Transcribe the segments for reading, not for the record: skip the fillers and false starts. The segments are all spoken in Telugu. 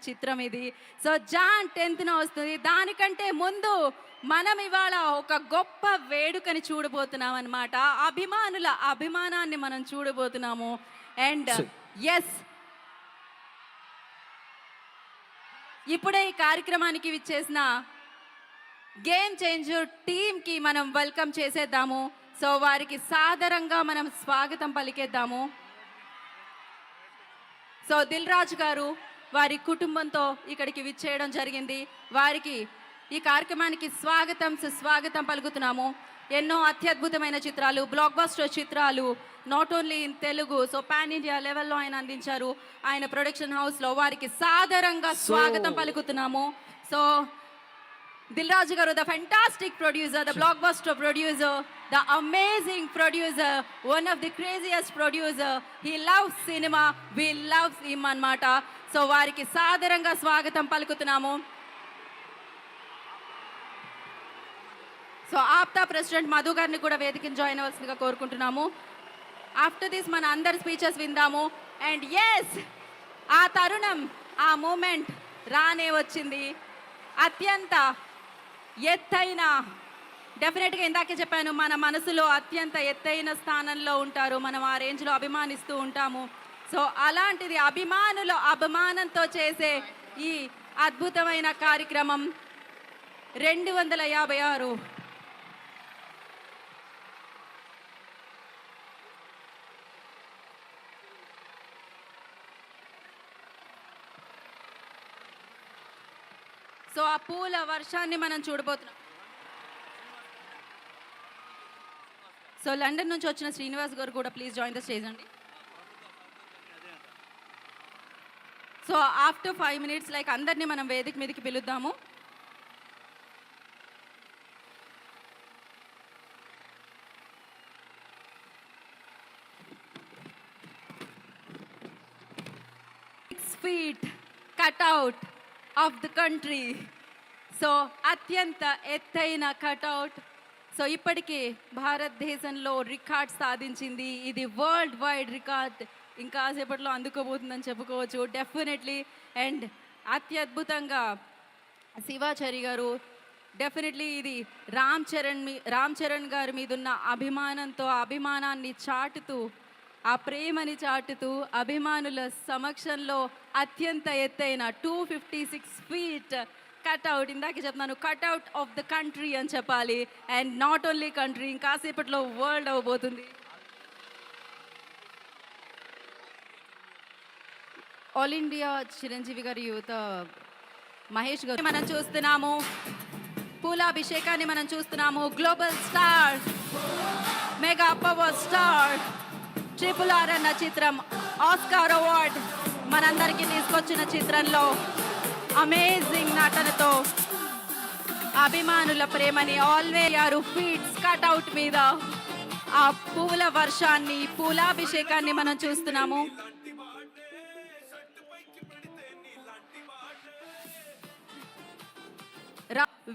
చిత్రం ఇది. సో జాన్ 10థ్ వస్తుంది. దానికంటే ముందు మనం ఇవాళ ఒక గొప్ప వేడుకని చూడబోతున్నాం అన్నమాట. అభిమానుల అభిమానాన్ని మనం చూడబోతున్నాము. అండ్ ఎస్, ఇప్పుడే ఈ కార్యక్రమానికి విచ్చేసిన గేమ్ చేంజర్ టీమ్కి మనం వెల్కమ్ చేసేద్దాము. సో వారికి సాదరంగా మనం స్వాగతం పలికేద్దాము. సో దిల్ రాజు గారు వారి కుటుంబంతో ఇక్కడికి విచ్చేయడం జరిగింది. వారికి ఈ కార్యక్రమానికి సుస్వాగతం పలుకుతున్నాము. ఎన్నో అత్యద్భుతమైన చిత్రాలు, బ్లాక్ బస్టర్ చిత్రాలు, not only in Telugu, so pan India లెవెల్లో ఆయన అందించారు. ఆయన ప్రొడక్షన్ హౌస్లో వారికి సాదరంగా స్వాగతం పలుకుతున్నాము. సో దిల్ రాజు గారు, the fantastic producer, the blockbuster producer, the amazing producer, one of the craziest producer. He loves cinema, we love him అన్నమాట. సో వారికి సాదరంగా స్వాగతం పలుకుతున్నాము. సో ఆప్తా ప్రెసిడెంట్ మధు గారిని కూడా వేదికని జాయిన్ అవ్వాల్సిందిగా కోరుకుంటున్నాము. ఆఫ్టర్ దిస్ మన అందరి స్పీచెస్ విందాము. అండ్ ఎస్, ఆ తరుణం, ఆ మూమెంట్ రానే వచ్చింది. అత్యంత ఎత్తైన, డెఫినెట్గా ఇందాకే చెప్పాను, మన మనసులో అత్యంత ఎత్తైన స్థానంలో ఉంటారు. మనం ఆ రేంజ్లో అభిమానిస్తూ ఉంటాము. సో అలాంటిది అభిమానుల అభిమానంతో చేసే ఈ అద్భుతమైన కార్యక్రమం 256. సో ఆ పూల వర్షాన్ని మనం చూడబోతున్నాం. సో లండన్ నుంచి వచ్చిన శ్రీనివాస్ గారు కూడా ప్లీజ్ జాయిన్ ద స్టేజ్ అండి. సో ఆఫ్టర్ 5 minutes లైక్ అందరినీ మనం వేదిక మీదకి పిలుద్దాము. Feet cutout of the country. So అత్యంత ఎత్తైన కట్అవుట్. సో ఇప్పటికీ భారతదేశంలో రికార్డ్ సాధించింది. ఇది వరల్డ్ వైడ్ రికార్డ్. ఇంకా సేపట్లో అందుకోబోతుందని చెప్పుకోవచ్చు డెఫినెట్లీ. అండ్ అత్యద్భుతంగా శివాచారి గారు, డెఫినెట్లీ ఇది రామ్ చరణ్ గారి మీద ఉన్న అభిమానంతో అభిమానాన్ని చాటుతూ, ఆ ప్రేమని చాటుతూ అభిమానుల సమక్షంలో అత్యంత ఎత్తైన 256 feet కట్అవుట్. ఇందాకే చెప్తున్నాను, కట్అవుట్ ఆఫ్ ద కంట్రీ అని చెప్పాలి. అండ్ నాట్ ఓన్లీ కంట్రీ, ఇంకాసేపట్లో వరల్డ్ అవ్వబోతుంది. ఆల్ ఇండియా చిరంజీవి గారి యువత మహేష్ గారు మనం చూస్తున్నాము. పూలాభిషేకాన్ని మనం చూస్తున్నాము. Global star, mega power star RRR అన్న చిత్రం ఆస్కార్ అవార్డ్ మనందరికీ తీసుకొచ్చిన చిత్రంలో అమేజింగ్ నటనతో అభిమానుల ప్రేమని ఆల్వేస్ 6 feet కట్అవుట్ మీద ఆ పూల వర్షాన్ని, పూలాభిషేకాన్ని మనం చూస్తున్నాము.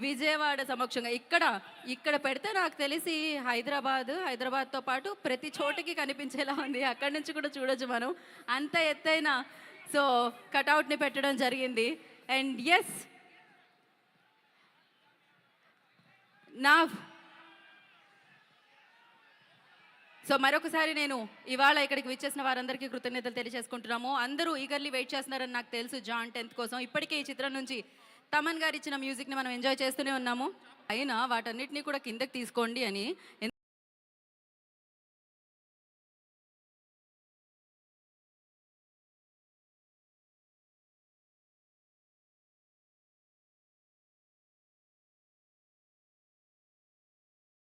విజయవాడ సమక్షంగా ఇక్కడ పెడితే నాకు తెలిసి హైదరాబాద్తో పాటు ప్రతి చోటకి కనిపించేలా ఉంది. అక్కడి నుంచి కూడా చూడొచ్చు మనం. అంత ఎత్తైన సో కట్అవుట్ని పెట్టడం జరిగింది. అండ్ ఎస్, సో మరొకసారి నేను ఇవాళ ఇక్కడికి విచ్చేసిన వారందరికీ కృతజ్ఞతలు తెలియజేసుకుంటున్నాము. అందరూ ఈగర్లీ వెయిట్ చేస్తున్నారని నాకు తెలుసు జాన్ 10th కోసం. ఇప్పటికే ఈ చిత్రం నుంచి తమన్ గారు ఇచ్చిన మ్యూజిక్ని మనం ఎంజాయ్ చేస్తూనే ఉన్నాము. అయినా వాటన్నిటినీ కూడా కిందకి తీసుకోండి అని